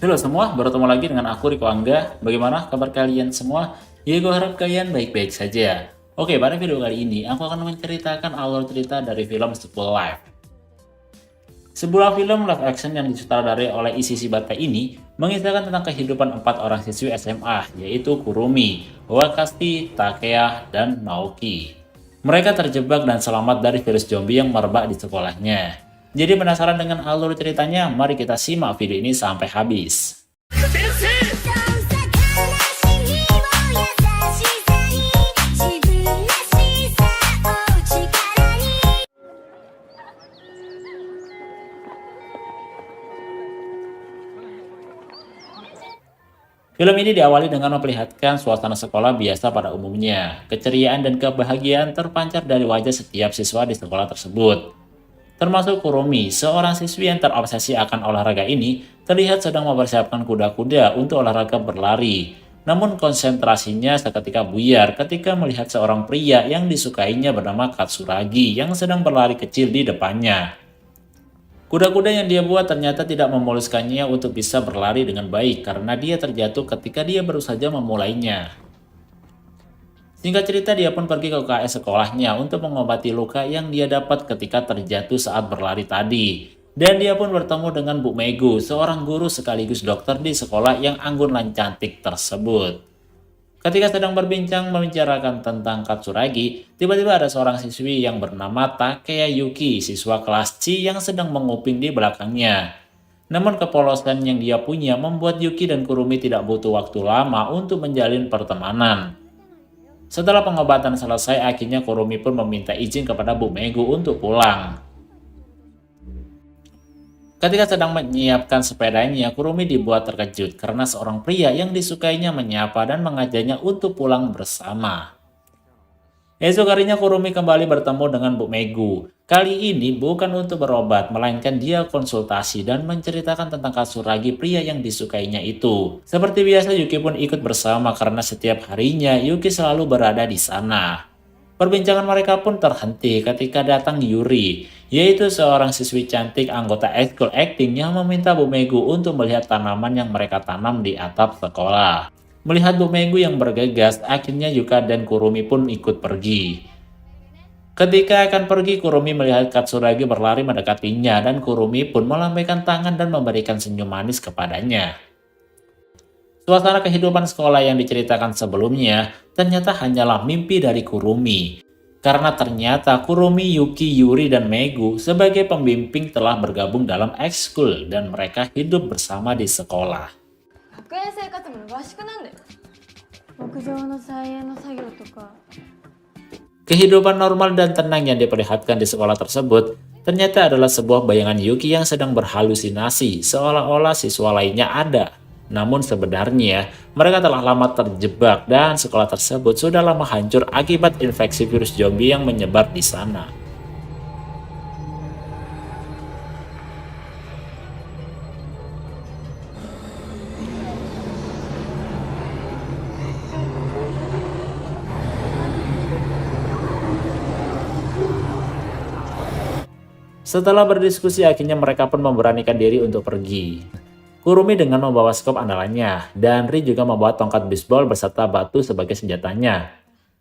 Halo semua, bertemu lagi dengan aku Riko Angga. Bagaimana kabar kalian semua? Ya, gue harap kalian baik-baik saja. Oke, pada video kali ini aku akan menceritakan alur cerita dari film School Life. Sebuah film live action yang disutradarai oleh Issei Shibata ini mengisahkan tentang kehidupan 4 orang siswi SMA, yaitu Kurumi, Wakashi, Takeya, dan Naoki. Mereka terjebak dan selamat dari virus zombie yang merebak di sekolahnya. Jadi penasaran dengan alur ceritanya? Mari kita simak video ini sampai habis. Film ini diawali dengan memperlihatkan suasana sekolah biasa pada umumnya. Keceriaan dan kebahagiaan terpancar dari wajah setiap siswa di sekolah tersebut. Termasuk Kurumi, seorang siswi yang terobsesi akan olahraga ini, terlihat sedang mempersiapkan kuda-kuda untuk olahraga berlari. Namun konsentrasinya seketika buyar ketika melihat seorang pria yang disukainya bernama Katsuragi yang sedang berlari kecil di depannya. Kuda-kuda yang dia buat ternyata tidak memuluskannya untuk bisa berlari dengan baik karena dia terjatuh ketika dia baru saja memulainya. Singkat cerita, dia pun pergi ke UKS sekolahnya untuk mengobati luka yang dia dapat ketika terjatuh saat berlari tadi. Dan dia pun bertemu dengan Bu Megu, seorang guru sekaligus dokter di sekolah yang anggun dan cantik tersebut. Ketika sedang berbincang membicarakan tentang Katsuragi, tiba-tiba ada seorang siswi yang bernama Takeya Yuki, siswa kelas C yang sedang menguping di belakangnya. Namun kepolosan yang dia punya membuat Yuki dan Kurumi tidak butuh waktu lama untuk menjalin pertemanan. Setelah pengobatan selesai, akhirnya Kurumi pun meminta izin kepada Bu Megu untuk pulang. Ketika sedang menyiapkan sepedanya, Kurumi dibuat terkejut karena seorang pria yang disukainya menyapa dan mengajaknya untuk pulang bersama. Esok harinya Kurumi kembali bertemu dengan Bu Megu. Kali ini bukan untuk berobat, melainkan dia konsultasi dan menceritakan tentang Katsuragi, pria yang disukainya itu. Seperti biasa, Yuki pun ikut bersama karena setiap harinya Yuki selalu berada di sana. Perbincangan mereka pun terhenti ketika datang Yuri, yaitu seorang siswi cantik anggota ekskul acting yang meminta Bu Megu untuk melihat tanaman yang mereka tanam di atap sekolah. Melihat Bu Megu yang bergegas, akhirnya Yuka dan Kurumi pun ikut pergi. Ketika akan pergi, Kurumi melihat Katsuragi berlari mendekatinya dan Kurumi pun melambaikan tangan dan memberikan senyum manis kepadanya. Suasana kehidupan sekolah yang diceritakan sebelumnya ternyata hanyalah mimpi dari Kurumi. Karena ternyata Kurumi, Yuki, Yuri, dan Megu sebagai pembimbing telah bergabung dalam ekskul dan mereka hidup bersama di sekolah. 学園生活部の合宿なんだよ。牧場の菜園の作業とか。 Kehidupan normal dan tenang yang diperlihatkan di sekolah tersebut ternyata adalah sebuah bayangan Yuki yang sedang berhalusinasi seolah-olah siswa lainnya ada. Namun sebenarnya mereka telah lama terjebak dan sekolah tersebut sudah lama hancur akibat infeksi virus zombie yang menyebar di sana. Setelah berdiskusi, akhirnya mereka pun memberanikan diri untuk pergi. Kurumi dengan membawa skop andalannya, dan Ri juga membawa tongkat bisbol beserta batu sebagai senjatanya.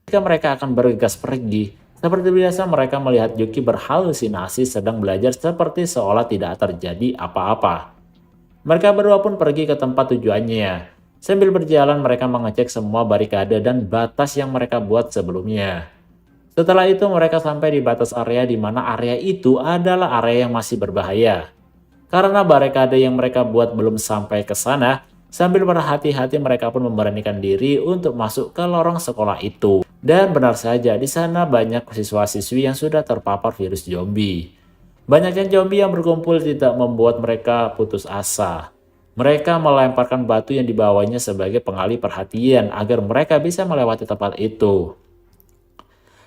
Ketika mereka akan bergegas pergi, seperti biasa mereka melihat Yuki berhalusinasi sedang belajar seperti seolah tidak terjadi apa-apa. Mereka berdua pun pergi ke tempat tujuannya. Sambil berjalan mereka mengecek semua barikade dan batas yang mereka buat sebelumnya. Setelah itu mereka sampai di batas area di mana area itu adalah area yang masih berbahaya. Karena barikade yang mereka buat belum sampai ke sana, sambil berhati-hati mereka pun memberanikan diri untuk masuk ke lorong sekolah itu. Dan benar saja, di sana banyak siswa-siswi yang sudah terpapar virus zombie. Banyaknya zombie yang berkumpul tidak membuat mereka putus asa. Mereka melemparkan batu yang dibawanya sebagai pengalih perhatian agar mereka bisa melewati tempat itu.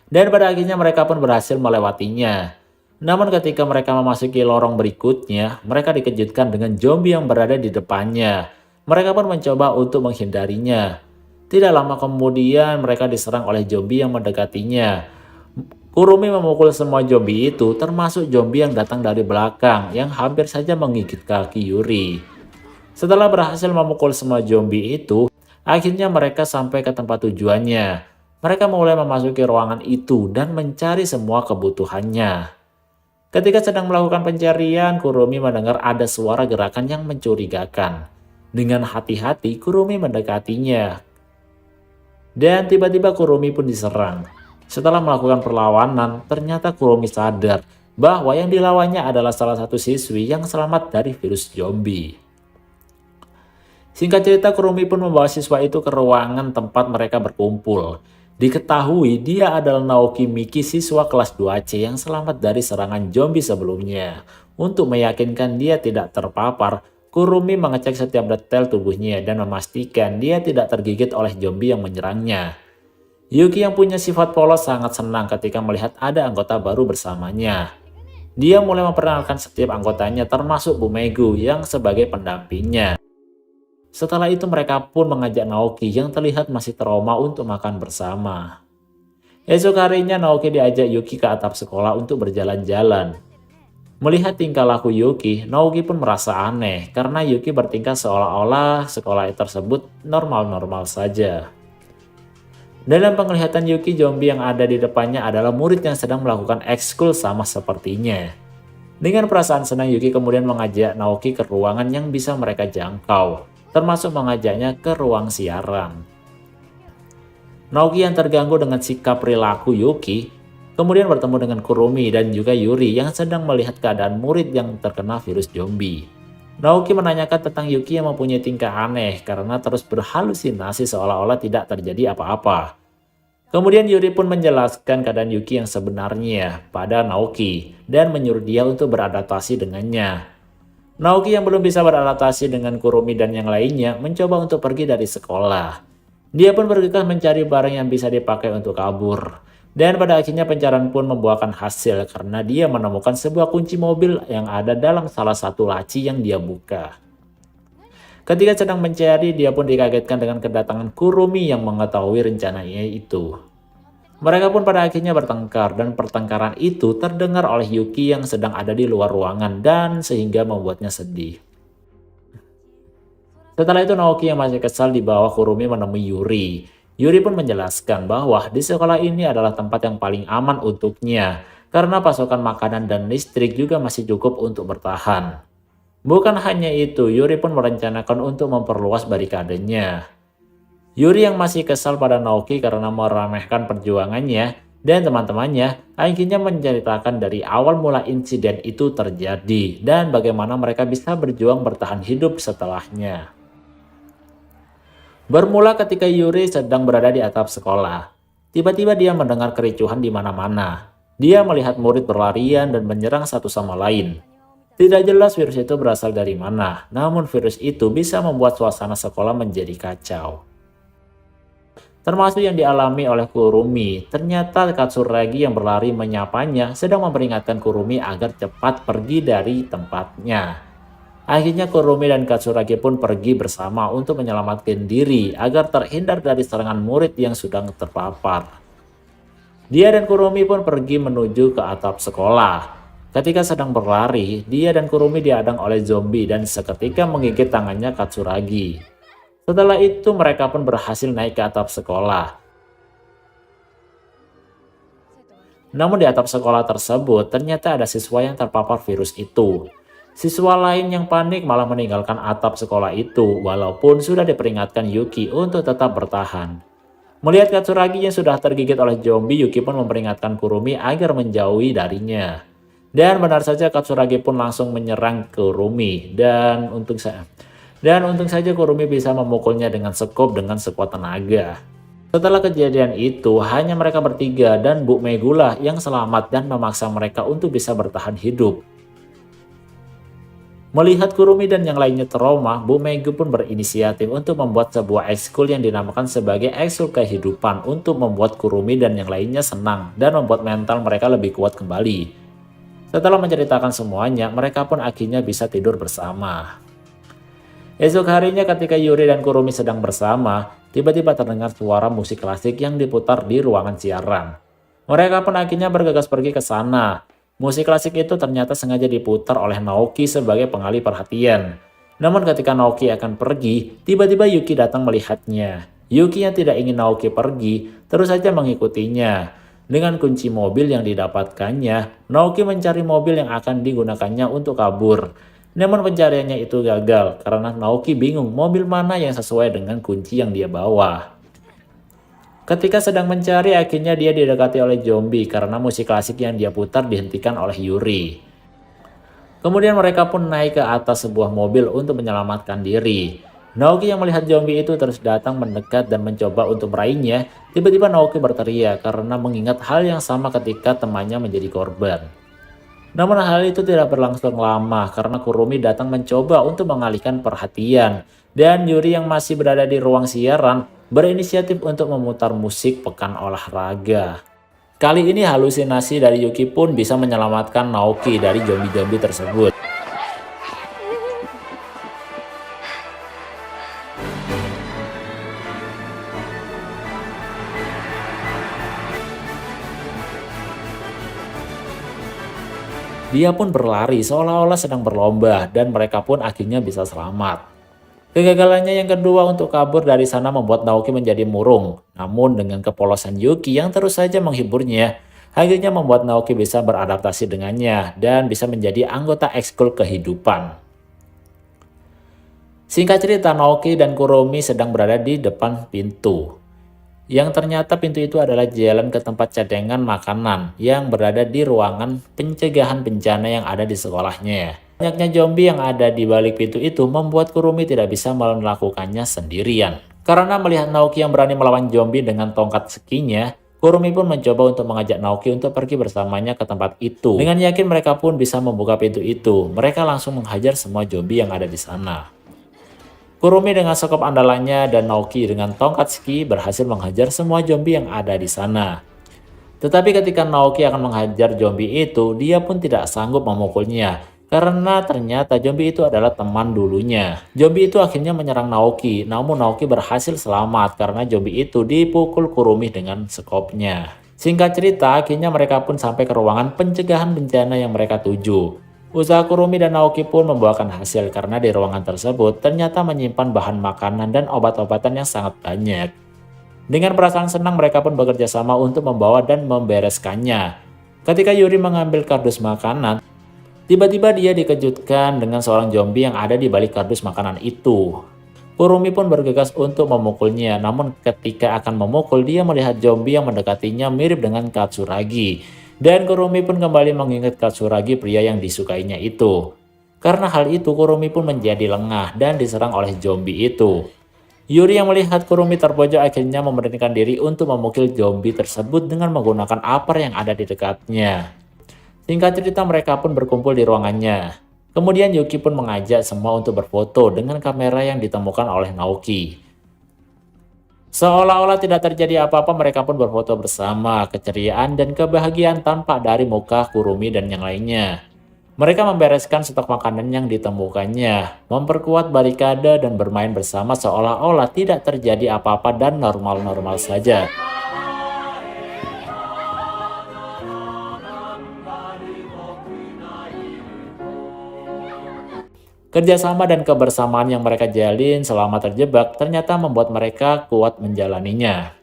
Dan pada akhirnya mereka pun berhasil melewatinya. Namun ketika mereka memasuki lorong berikutnya, mereka dikejutkan dengan zombie yang berada di depannya. Mereka pun mencoba untuk menghindarinya. Tidak lama kemudian mereka diserang oleh zombie yang mendekatinya. Kurumi memukul semua zombie itu, termasuk zombie yang datang dari belakang yang hampir saja menggigit kaki Yuri. Setelah berhasil memukul semua zombie itu, akhirnya mereka sampai ke tempat tujuannya. Mereka mulai memasuki ruangan itu dan mencari semua kebutuhannya. Ketika sedang melakukan pencarian, Kurumi mendengar ada suara gerakan yang mencurigakan. Dengan hati-hati, Kurumi mendekatinya. Dan tiba-tiba Kurumi pun diserang. Setelah melakukan perlawanan, ternyata Kurumi sadar bahwa yang dilawannya adalah salah satu siswi yang selamat dari virus zombie. Singkat cerita, Kurumi pun membawa siswa itu ke ruangan tempat mereka berkumpul. Diketahui dia adalah Naoki Miki, siswa kelas 2C yang selamat dari serangan zombie sebelumnya. Untuk meyakinkan dia tidak terpapar, Kurumi mengecek setiap detail tubuhnya dan memastikan dia tidak tergigit oleh zombie yang menyerangnya. Yuki yang punya sifat polos sangat senang ketika melihat ada anggota baru bersamanya. Dia mulai memperkenalkan setiap anggotanya termasuk Bumegu yang sebagai pendampingnya. Setelah itu mereka pun mengajak Naoki yang terlihat masih trauma untuk makan bersama. Esok harinya Naoki diajak Yuki ke atap sekolah untuk berjalan-jalan. Melihat tingkah laku Yuki, Naoki pun merasa aneh karena Yuki bertingkah seolah-olah sekolah tersebut normal-normal saja. Dalam penglihatan Yuki, zombie yang ada di depannya adalah murid yang sedang melakukan ekskul sama sepertinya. Dengan perasaan senang, Yuki kemudian mengajak Naoki ke ruangan yang bisa mereka jangkau, termasuk mengajaknya ke ruang siaran. Naoki yang terganggu dengan sikap perilaku Yuki, kemudian bertemu dengan Kurumi dan juga Yuri yang sedang melihat keadaan murid yang terkena virus zombie. Naoki menanyakan tentang Yuki yang mempunyai tingkah aneh karena terus berhalusinasi seolah-olah tidak terjadi apa-apa. Kemudian Yuri pun menjelaskan keadaan Yuki yang sebenarnya pada Naoki dan menyuruh dia untuk beradaptasi dengannya. Naoki yang belum bisa beradaptasi dengan Kurumi dan yang lainnya mencoba untuk pergi dari sekolah. Dia pun bergegas mencari barang yang bisa dipakai untuk kabur. Dan pada akhirnya pencarian pun membuahkan hasil karena dia menemukan sebuah kunci mobil yang ada dalam salah satu laci yang dia buka. Ketika sedang mencari, dia pun dikagetkan dengan kedatangan Kurumi yang mengetahui rencananya itu. Mereka pun pada akhirnya bertengkar dan pertengkaran itu terdengar oleh Yuki yang sedang ada di luar ruangan dan sehingga membuatnya sedih. Setelah itu Naoki yang masih kesal dibawa Kurumi menemui Yuri. Yuri pun menjelaskan bahwa di sekolah ini adalah tempat yang paling aman untuknya karena pasokan makanan dan listrik juga masih cukup untuk bertahan. Bukan hanya itu, Yuri pun merencanakan untuk memperluas barikadenya. Yuri yang masih kesal pada Naoki karena meremehkan perjuangannya dan teman-temannya akhirnya menceritakan dari awal mula insiden itu terjadi dan bagaimana mereka bisa berjuang bertahan hidup setelahnya. Bermula ketika Yuri sedang berada di atap sekolah. Tiba-tiba dia mendengar kericuhan di mana-mana. Dia melihat murid berlarian dan menyerang satu sama lain. Tidak jelas virus itu berasal dari mana, namun virus itu bisa membuat suasana sekolah menjadi kacau. Termasuk yang dialami oleh Kurumi. Ternyata Katsuragi yang berlari menyapanya sedang memperingatkan Kurumi agar cepat pergi dari tempatnya. Akhirnya Kurumi dan Katsuragi pun pergi bersama untuk menyelamatkan diri agar terhindar dari serangan murid yang sedang terpapar. Dia dan Kurumi pun pergi menuju ke atap sekolah. Ketika sedang berlari, dia dan Kurumi dihadang oleh zombie dan seketika menggigit tangannya Katsuragi. Setelah itu mereka pun berhasil naik ke atap sekolah. Namun di atap sekolah tersebut ternyata ada siswa yang terpapar virus itu. Siswa lain yang panik malah meninggalkan atap sekolah itu walaupun sudah diperingatkan Yuki untuk tetap bertahan. Melihat Katsuragi yang sudah tergigit oleh zombie, Yuki pun memperingatkan Kurumi agar menjauhi darinya. Dan benar saja Katsuragi pun langsung menyerang Kurumi dan untung saja Kurumi bisa memukulnya dengan sekop dengan sekuat tenaga. Setelah kejadian itu, hanya mereka bertiga dan Bu Megula yang selamat dan memaksa mereka untuk bisa bertahan hidup. Melihat Kurumi dan yang lainnya trauma, Bu Megu pun berinisiatif untuk membuat sebuah ekskul yang dinamakan sebagai ekskul kehidupan untuk membuat Kurumi dan yang lainnya senang dan membuat mental mereka lebih kuat kembali. Setelah menceritakan semuanya, mereka pun akhirnya bisa tidur bersama. Esok harinya ketika Yuri dan Kurumi sedang bersama, tiba-tiba terdengar suara musik klasik yang diputar di ruangan siaran. Mereka pun akhirnya bergegas pergi ke sana. Musik klasik itu ternyata sengaja diputar oleh Naoki sebagai pengalih perhatian. Namun ketika Naoki akan pergi, tiba-tiba Yuki datang melihatnya. Yuki yang tidak ingin Naoki pergi, terus saja mengikutinya. Dengan kunci mobil yang didapatkannya, Naoki mencari mobil yang akan digunakannya untuk kabur. Namun pencariannya itu gagal karena Naoki bingung mobil mana yang sesuai dengan kunci yang dia bawa. Ketika sedang mencari, akhirnya dia didekati oleh zombie karena musik klasik yang dia putar dihentikan oleh Yuri. Kemudian mereka pun naik ke atas sebuah mobil untuk menyelamatkan diri. Naoki yang melihat zombie itu terus datang mendekat dan mencoba untuk meraihnya. Tiba-tiba Naoki berteriak karena mengingat hal yang sama ketika temannya menjadi korban. Namun hal itu tidak berlangsung lama karena Kurumi datang mencoba untuk mengalihkan perhatian. Dan Yuri yang masih berada di ruang siaran berinisiatif untuk memutar musik pekan olahraga. Kali ini halusinasi dari Yuki pun bisa menyelamatkan Naoki dari zombie-zombie tersebut. Dia pun berlari seolah-olah sedang berlomba dan mereka pun akhirnya bisa selamat. Kegagalannya yang kedua untuk kabur dari sana membuat Naoki menjadi murung. Namun dengan kepolosan Yuki yang terus saja menghiburnya, akhirnya membuat Naoki bisa beradaptasi dengannya dan bisa menjadi anggota ekskul kehidupan. Singkat cerita, Naoki dan Kurumi sedang berada di depan pintu. Yang ternyata pintu itu adalah jalan ke tempat cadangan makanan yang berada di ruangan pencegahan bencana yang ada di sekolahnya. Banyaknya zombie yang ada di balik pintu itu membuat Kurumi tidak bisa melakukannya sendirian. Karena melihat Naoki yang berani melawan zombie dengan tongkat skinya, Kurumi pun mencoba untuk mengajak Naoki untuk pergi bersamanya ke tempat itu. Dengan yakin mereka pun bisa membuka pintu itu, mereka langsung menghajar semua zombie yang ada di sana. Kurumi dengan sekop andalannya dan Naoki dengan tongkat ski berhasil menghajar semua zombie yang ada di sana. Tetapi ketika Naoki akan menghajar zombie itu, dia pun tidak sanggup memukulnya. Karena ternyata zombie itu adalah teman dulunya. Zombie itu akhirnya menyerang Naoki, namun Naoki berhasil selamat karena zombie itu dipukul Kurumi dengan sekopnya. Singkat cerita, akhirnya mereka pun sampai ke ruangan pencegahan bencana yang mereka tuju. Usaha Kurumi dan Naoki pun membuahkan hasil karena di ruangan tersebut ternyata menyimpan bahan makanan dan obat-obatan yang sangat banyak. Dengan perasaan senang mereka pun bekerja sama untuk membawa dan membereskannya. Ketika Yuri mengambil kardus makanan, tiba-tiba dia dikejutkan dengan seorang zombie yang ada di balik kardus makanan itu. Kurumi pun bergegas untuk memukulnya, namun ketika akan memukul dia melihat zombie yang mendekatinya mirip dengan Katsuragi. Dan Kurumi pun kembali mengingat Katsuragi pria yang disukainya itu. Karena hal itu Kurumi pun menjadi lengah dan diserang oleh zombie itu. Yuri yang melihat Kurumi terpojok akhirnya memberanikan diri untuk memukul zombie tersebut dengan menggunakan apar yang ada di dekatnya. Singkat cerita mereka pun berkumpul di ruangannya. Kemudian Yuki pun mengajak semua untuk berfoto dengan kamera yang ditemukan oleh Naoki. Seolah-olah tidak terjadi apa-apa, mereka pun berfoto bersama. Keceriaan dan kebahagiaan tampak dari muka Kurumi dan yang lainnya. Mereka membereskan stok makanan yang ditemukannya, memperkuat barikade dan bermain bersama seolah-olah tidak terjadi apa-apa dan normal-normal saja. Kerjasama dan kebersamaan yang mereka jalin selama terjebak ternyata membuat mereka kuat menjalaninya.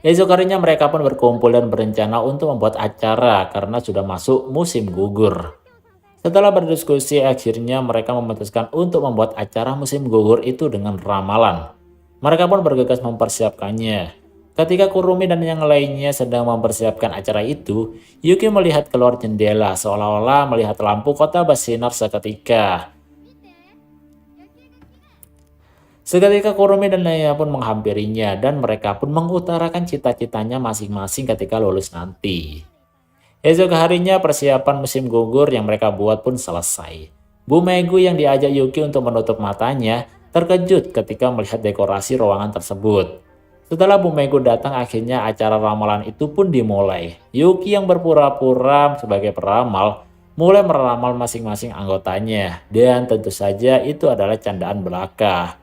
Esok harinya mereka pun berkumpul dan berencana untuk membuat acara karena sudah masuk musim gugur. Setelah berdiskusi, akhirnya mereka memutuskan untuk membuat acara musim gugur itu dengan ramalan. Mereka pun bergegas mempersiapkannya. Ketika Kurumi dan yang lainnya sedang mempersiapkan acara itu, Yuki melihat keluar jendela seolah-olah melihat lampu kota bersinar seketika. Seketika Kurumi dan lainnya pun menghampirinya dan mereka pun mengutarakan cita-citanya masing-masing ketika lulus nanti. Esok harinya persiapan musim gugur yang mereka buat pun selesai. Bu Megu yang diajak Yuki untuk menutup matanya terkejut ketika melihat dekorasi ruangan tersebut. Setelah Bu Megu datang, akhirnya acara ramalan itu pun dimulai. Yuki yang berpura-pura sebagai peramal mulai meramal masing-masing anggotanya. Dan tentu saja itu adalah candaan belaka.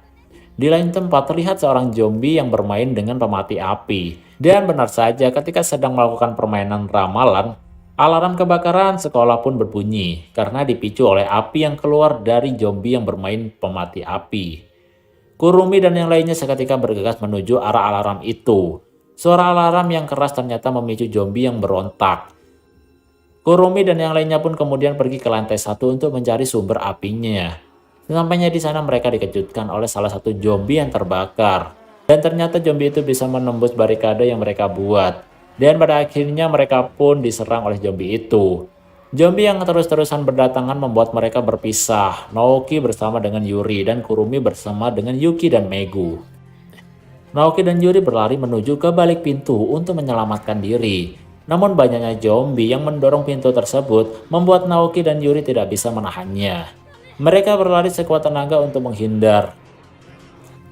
Di lain tempat terlihat seorang zombie yang bermain dengan pemati api. Dan benar saja ketika sedang melakukan permainan ramalan, Alarm kebakaran sekolah pun berbunyi karena dipicu oleh api yang keluar dari zombie yang bermain pemati api. Kurumi dan yang lainnya seketika bergegas menuju arah alarm itu. Suara alarm yang keras ternyata memicu zombie yang berontak. Kurumi dan yang lainnya pun kemudian pergi ke lantai 1 untuk mencari sumber apinya. Sesampainya di sana mereka dikejutkan oleh salah satu zombie yang terbakar. Dan ternyata zombie itu bisa menembus barikade yang mereka buat. Dan pada akhirnya mereka pun diserang oleh zombie itu. Zombie yang terus-terusan berdatangan membuat mereka berpisah. Naoki bersama dengan Yuri dan Kurumi bersama dengan Yuki dan Megu. Naoki dan Yuri berlari menuju ke balik pintu untuk menyelamatkan diri. Namun banyaknya zombie yang mendorong pintu tersebut membuat Naoki dan Yuri tidak bisa menahannya. Mereka berlari sekuat tenaga untuk menghindar.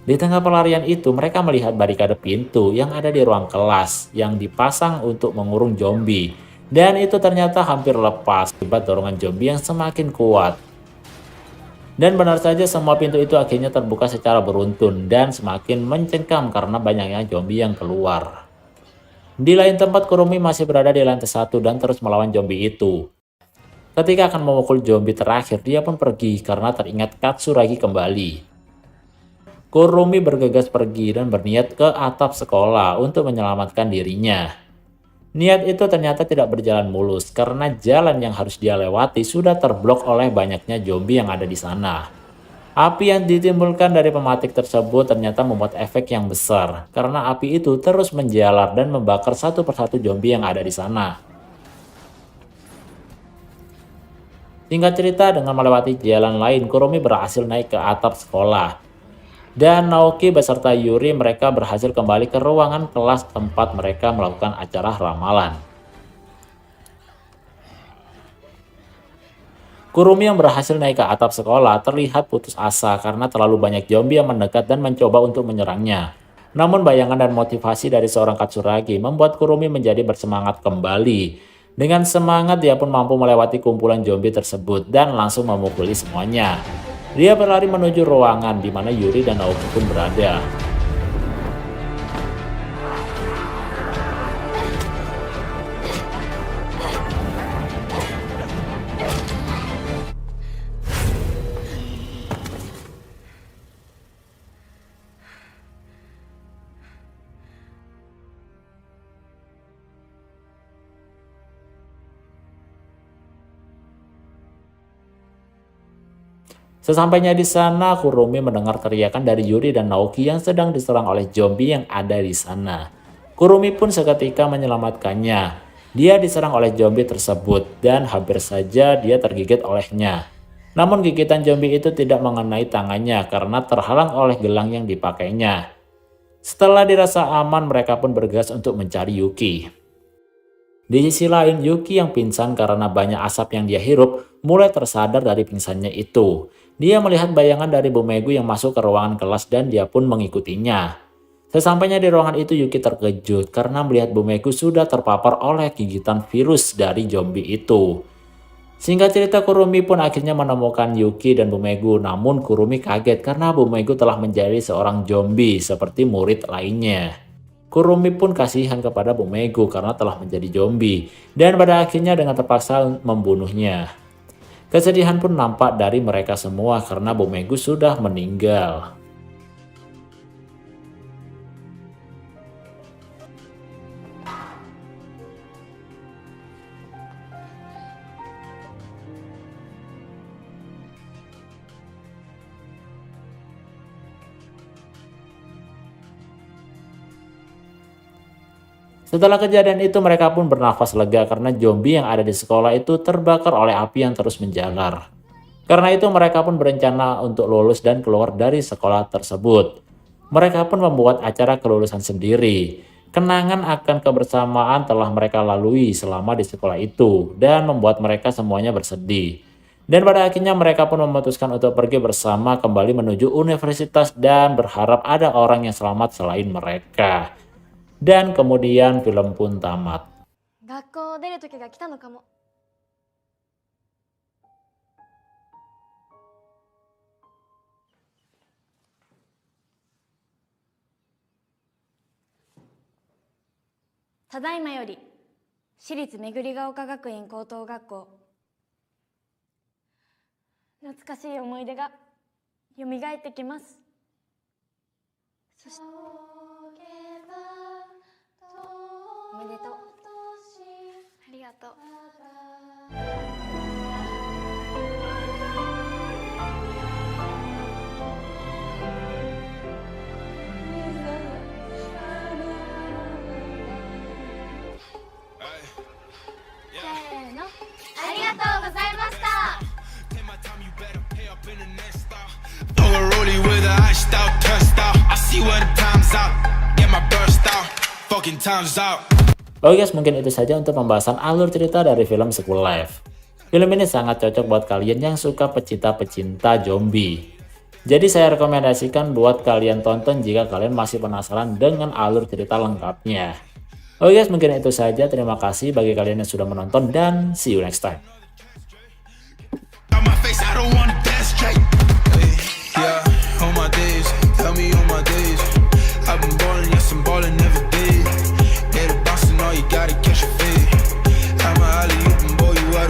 Di tengah pelarian itu, mereka melihat barikade pintu yang ada di ruang kelas yang dipasang untuk mengurung zombie. Dan itu ternyata hampir lepas akibat dorongan zombie yang semakin kuat. Dan benar saja semua pintu itu akhirnya terbuka secara beruntun dan semakin mencengkam karena banyaknya zombie yang keluar. Di lain tempat, Kurumi masih berada di lantai 1 dan terus melawan zombie itu. Ketika akan memukul zombie terakhir, dia pun pergi karena teringat Katsuragi kembali. Kurumi bergegas pergi dan berniat ke atap sekolah untuk menyelamatkan dirinya. Niat itu ternyata tidak berjalan mulus karena jalan yang harus dia lewati sudah terblok oleh banyaknya zombie yang ada di sana. Api yang ditimbulkan dari pematik tersebut ternyata membuat efek yang besar karena api itu terus menjalar dan membakar satu persatu zombie yang ada di sana. Singkat cerita, dengan melewati jalan lain, Kurumi berhasil naik ke atap sekolah. Dan Naoki beserta Yuri mereka berhasil kembali ke ruangan kelas tempat mereka melakukan acara ramalan. Kurumi yang berhasil naik ke atap sekolah terlihat putus asa karena terlalu banyak zombie yang mendekat dan mencoba untuk menyerangnya. Namun bayangan dan motivasi dari seorang Katsuragi membuat Kurumi menjadi bersemangat kembali. Dengan semangat dia pun mampu melewati kumpulan zombie tersebut dan langsung memukuli semuanya. Dia berlari menuju ruangan di mana Yuri dan Naoki pun berada. Sesampainya di sana, Kurumi mendengar teriakan dari Yuri dan Naoki yang sedang diserang oleh zombie yang ada di sana. Kurumi pun seketika menyelamatkannya. Dia diserang oleh zombie tersebut dan hampir saja dia tergigit olehnya. Namun gigitan zombie itu tidak mengenai tangannya karena terhalang oleh gelang yang dipakainya. Setelah dirasa aman, mereka pun bergegas untuk mencari Yuki. Di sisi lain, Yuki yang pingsan karena banyak asap yang dia hirup mulai tersadar dari pingsannya itu. Dia melihat bayangan dari Bumegu yang masuk ke ruangan kelas dan dia pun mengikutinya. Sesampainya di ruangan itu, Yuki terkejut karena melihat Bumegu sudah terpapar oleh gigitan virus dari zombie itu. Singkat cerita, Kurumi pun akhirnya menemukan Yuki dan Bumegu, namun Kurumi kaget karena Bumegu telah menjadi seorang zombie seperti murid lainnya. Kurumi pun kasihan kepada Bumegu karena telah menjadi zombie dan pada akhirnya dengan terpaksa membunuhnya. Kesedihan pun nampak dari mereka semua karena Bumegu sudah meninggal. Setelah kejadian itu mereka pun bernafas lega karena zombie yang ada di sekolah itu terbakar oleh api yang terus menjalar. Karena itu mereka pun berencana untuk lulus dan keluar dari sekolah tersebut. Mereka pun membuat acara kelulusan sendiri. Kenangan akan kebersamaan telah mereka lalui selama di sekolah itu dan membuat mereka semuanya bersedih. Dan pada akhirnya mereka pun memutuskan untuk pergi bersama kembali menuju universitas dan berharap ada orang yang selamat selain mereka. Dan kemudian film pun tamat. 学校を出る時が来たのかも。ただいまより私立めぐりが丘学院高等学校。懐かしい思い出が蘇ってきます。そしておめでとう。ありがとう。せーの、ありがとうございました。Rolly with a iced out, test out. I see where the time's out. Get my burst out. Fucking time's out. Oke guys, mungkin itu saja untuk pembahasan alur cerita dari film School Life. Film ini sangat cocok buat kalian yang suka pecinta-pecinta zombie. Jadi saya rekomendasikan buat kalian tonton jika kalian masih penasaran dengan alur cerita lengkapnya. Oke guys, mungkin itu saja. Terima kasih bagi kalian yang sudah menonton dan see you next time. On my face, I don't wanna